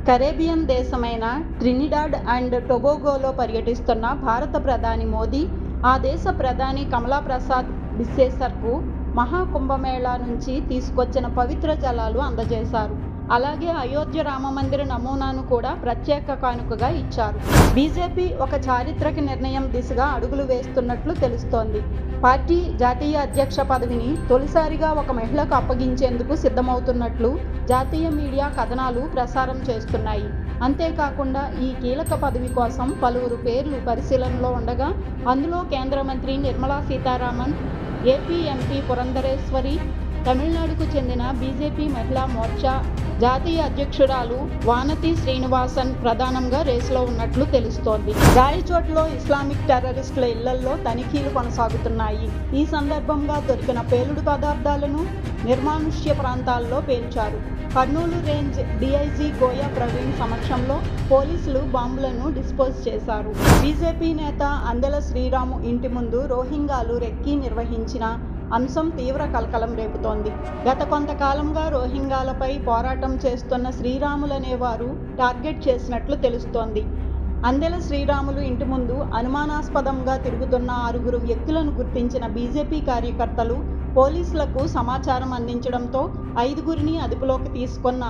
Caribbean దేశమైన Trinidad and టొబాగోలో పర్యటిస్తున్న భారత ప్రధాని మోదీ ఆ దేశ ప్రధాని కమలా ప్రసాద్ బిస్సేసర్కు మహాకుంభమేళా నుంచి తీసుకొచ్చిన పవిత్ర జలాలు అందజేశారు. అలాగే అయోధ్య రామమందిర నమూనాను కూడా ప్రత్యేక కానుకగా ఇచ్చారు. బీజేపీ ఒక చారిత్రక నిర్ణయం దిశగా అడుగులు వేస్తున్నట్లు తెలుస్తోంది. పార్టీ జాతీయ అధ్యక్ష పదవిని తొలిసారిగా ఒక మహిళకు అప్పగించేందుకు సిద్ధమవుతున్నట్లు జాతీయ మీడియా కథనాలు ప్రసారం చేస్తున్నాయి. అంతేకాకుండా ఈ కీలక పదవి కోసం పలువురు పేర్లు పరిశీలనలో ఉండగా అందులో కేంద్ర మంత్రి నిర్మలా సీతారామన్, ఏపీ ఎంపీ పురంధరేశ్వరి, తమిళనాడుకు చెందిన బీజేపీ మహిళా మోర్చా జాతీయ అధ్యక్షురాలు వానతి శ్రీనివాసన్ ప్రధానంగా రేసులో ఉన్నట్లు తెలుస్తోంది. రాయచోట్లో ఇస్లామిక్ టెర్రరిస్టుల ఇళ్లల్లో తనిఖీలు కొనసాగుతున్నాయి. ఈ సందర్భంగా దొరికిన పేలుడు పదార్థాలను నిర్మానుష్య ప్రాంతాల్లో పేల్చారు. కర్నూలు రేంజ్ డీఐజీ గోయా ప్రవీణ్ సమక్షంలో పోలీసులు బాంబులను డిస్పోజ్ చేశారు. బీజేపీ నేత అందెల శ్రీరాము ఇంటి ముందు రోహింగ్యాలు రెక్కీ నిర్వహించిన అంశం తీవ్ర కలకలం రేపుతోంది. గత కొంతకాలంగా రోహింగ్యాలపై పోరాటం చేస్తున్న శ్రీరాములనేవారు టార్గెట్ చేసినట్లు తెలుస్తోంది. అందెల శ్రీరాములు ఇంటి ముందు అనుమానాస్పదంగా తిరుగుతున్న 6 వ్యక్తులను గుర్తించిన బీజేపీ కార్యకర్తలు పోలీసులకు సమాచారం అందించడంతో 5గురిని అదుపులోకి తీసుకున్న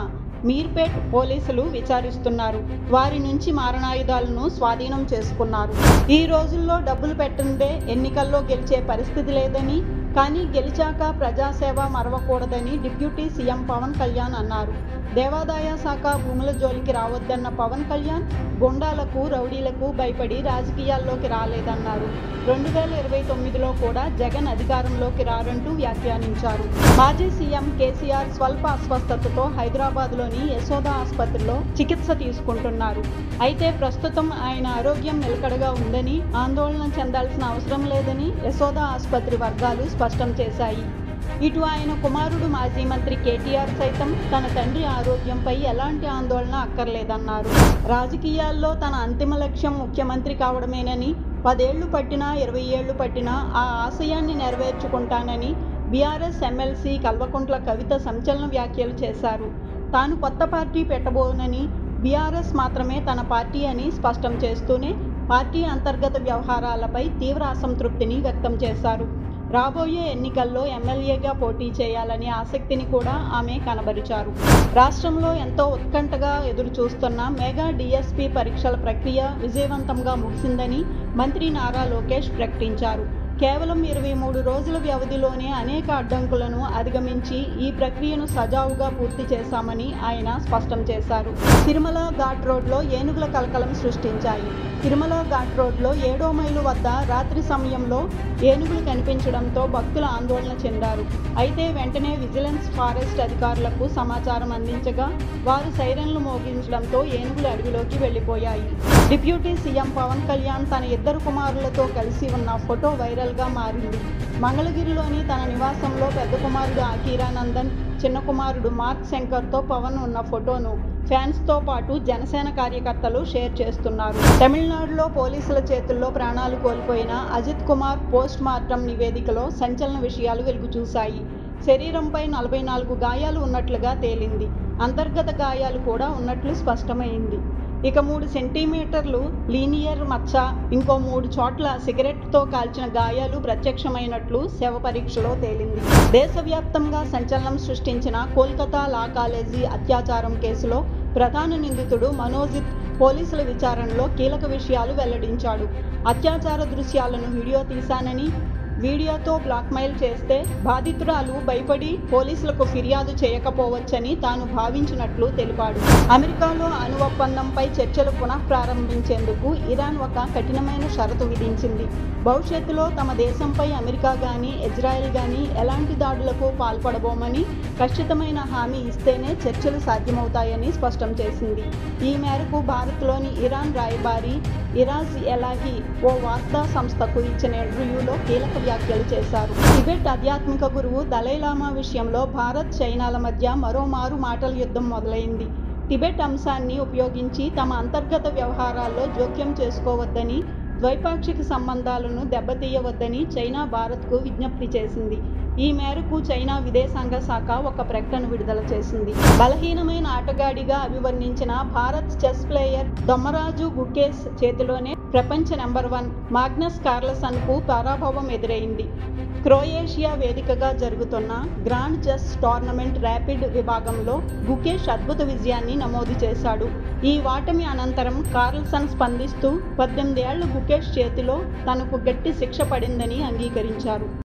మీర్పేట్ పోలీసులు విచారిస్తున్నారు. వారి నుంచి మారణాయుధాలను స్వాధీనం చేసుకున్నారు. ఈ రోజుల్లో డబ్బులు పెట్టందే ఎన్నికల్లో గెలిచే పరిస్థితి లేదని, కానీ గెలిచాక ప్రజాసేవ మరవకూడదని డిప్యూటీ సీఎం పవన్ కళ్యాణ్ అన్నారు. దేవాదాయ శాఖ భూముల జోలికి రావద్దన్న పవన్ కళ్యాణ్ గుండాలకు, రౌడీలకు భయపడి రాజకీయాల్లోకి రాలేదన్నారు. 2029లో కూడా జగన్ అధికారంలోకి రారంటూ వ్యాఖ్యానించారు. మాజీ సీఎం కేసీఆర్ స్వల్ప అస్వస్థతతో హైదరాబాద్లోని యశోద ఆసుపత్రిలో చికిత్స తీసుకుంటున్నారు. అయితే ప్రస్తుతం ఆయన ఆరోగ్యం నిలకడగా ఉందని, ఆందోళన చెందాల్సిన అవసరం లేదని యశోద ఆసుపత్రి వర్గాలు స్పష్టం చేశాయి. ఇటు ఆయన కుమారుడు మాజీ మంత్రి కేటీఆర్ సైతం తన తండ్రి ఆరోగ్యంపై ఎలాంటి ఆందోళన అక్కర్లేదన్నారు. రాజకీయాల్లో తన అంతిమ లక్ష్యం ముఖ్యమంత్రి కావడమేనని, 10 ఏళ్లు పట్టినా 20 ఏళ్లు పట్టినా ఆ ఆశయాన్ని నెరవేర్చుకుంటానని బీఆర్ఎస్ ఎమ్మెల్సీ కల్వకుంట్ల కవిత సంచలన వ్యాఖ్యలు చేశారు. తాను కొత్త పార్టీ పెట్టబోనని, బీఆర్ఎస్ మాత్రమే తన పార్టీ అని స్పష్టం చేస్తూనే పార్టీ అంతర్గత వ్యవహారాలపై తీవ్ర అసంతృప్తిని వ్యక్తం చేశారు. రాబోయే ఎన్నికల్లో ఎమ్మెల్యేగా పోటీ చేయాలనే ఆసక్తిని కూడా ఆమె కనబరిచారు. రాష్ట్రంలో ఎంతో ఉత్కంఠగా ఎదురుచూస్తున్న మెగా డీఎస్పీ పరీక్షల ప్రక్రియ విజయవంతంగా ముగిసిందని మంత్రి నారా లోకేష్ ప్రకటించారు. కేవలం 23 రోజుల వ్యవధిలోనే అనేక అడ్డంకులను అధిగమించి ఈ ప్రక్రియను సజావుగా పూర్తి చేశామని ఆయన స్పష్టం చేశారు. తిరుమల ఘాట్ రోడ్లో ఏనుగుల కలకలం సృష్టించాయి. తిరుమల ఘాట్ రోడ్లో 7వ మైలు వద్ద రాత్రి సమయంలో ఏనుగులు కనిపించడంతో భక్తులు ఆందోళన చెందారు. అయితే వెంటనే విజిలెన్స్ ఫారెస్ట్ అధికారులకు సమాచారం అందించగా వారు సైరన్లు మోగించడంతో ఏనుగులు అడవిలోకి వెళ్లిపోయాయి. డిప్యూటీ సీఎం పవన్ కళ్యాణ్ తన 2 కుమారులతో కలిసి ఉన్న ఫోటో వైరల్గా మారింది. మంగళగిరిలోని తన నివాసంలో పెద్ద కుమారుడు ఆకీరానందన్, చిన్న కుమారుడు మార్క్ శంకర్తో పవన్ ఉన్న ఫోటోను ఫ్యాన్స్తో పాటు జనసేన కార్యకర్తలు షేర్ చేస్తున్నారు. తమిళనాడులో పోలీసుల చేతుల్లో ప్రాణాలు కోల్పోయిన అజిత్ కుమార్ పోస్ట్ మార్టం నివేదికలో సంచలన విషయాలు వెలుగుచూశాయి. శరీరంపై 44 గాయాలు ఉన్నట్లుగా తేలింది. అంతర్గత గాయాలు కూడా ఉన్నట్లు స్పష్టమైంది. ఇక 3 సెంటీమీటర్లు లీనియర్ మచ్చ, ఇంకో 3 చోట్ల సిగరెట్తో కాల్చిన గాయాలు ప్రత్యక్షమైనట్లు శవ పరీక్షలో తేలింది. దేశవ్యాప్తంగా సంచలనం సృష్టించిన కోల్కతా లా కాలేజీ అత్యాచారం కేసులో ప్రధాన నిందితుడు మనోజిత్ పోలీసుల విచారణలో కీలక విషయాలు వెల్లడించాడు. అత్యాచార దృశ్యాలను వీడియో తీశానని, వీడియోతో బ్లాక్మెయిల్ చేస్తే బాధితురాలు భయపడి పోలీసులకు ఫిర్యాదు చేయకపోవచ్చని తాను భావించినట్లు తెలిపాడు. అమెరికాలో అణు ఒప్పందంపై చర్చలు పునః ప్రారంభించేందుకు ఇరాన్ ఒక కఠినమైన షరతు విధించింది. భవిష్యత్తులో తమ దేశంపై అమెరికా గానీ, ఇజ్రాయెల్ గానీ ఎలాంటి దాడులకు పాల్పడబోమని ఖచ్చితమైన హామీ ఇస్తేనే చర్చలు సాధ్యమవుతాయని స్పష్టం చేసింది. ఈ మేరకు భారత్లోని ఇరాన్ రాయబారి ఇరాజ్ ఎలాహీ ఓ వార్తా సంస్థకు ఇచ్చిన ఇంటర్వ్యూలో కీలక వ్యాఖ్యలు చేశారు. టిబెట్ ఆధ్యాత్మిక గురువు దలైలామా విషయంలో భారత్, చైనాల మధ్య మరోమారు మాటల యుద్ధం మొదలైంది. టిబెట్ అంశాన్ని ఉపయోగించి తమ అంతర్గత వ్యవహారాల్లో జోక్యం చేసుకోవద్దని ద్వైపాక్షిక సంబంధాలను దెబ్బతీయవద్దని చైనా భారత్కు విజ్ఞప్తి చేసింది. ఈ మేరకు చైనా విదేశాంగ శాఖ ఒక ప్రకటన విడుదల చేసింది. బలహీనమైన ఆటగాడిగా అభివర్ణించిన భారత్ చెస్ ప్లేయర్ దొమ్మరాజు గుకేష్ చేతిలోనే ప్రపంచ నెంబర్ 1 మాగ్నస్ కార్ల్సన్కు పరాభవం ఎదురైంది. క్రొయేషియా వేదికగా జరుగుతున్న గ్రాండ్ చెస్ టోర్నమెంట్ ర్యాపిడ్ విభాగంలో గుకేష్ అద్భుత విజయాన్ని నమోదు చేశాడు. ఈ ఓటమి అనంతరం కార్ల్సన్ స్పందిస్తూ 18 ఏళ్ల గుకేష్ చేతిలో తనకు గట్టి శిక్ష పడిందని అంగీకరించారు.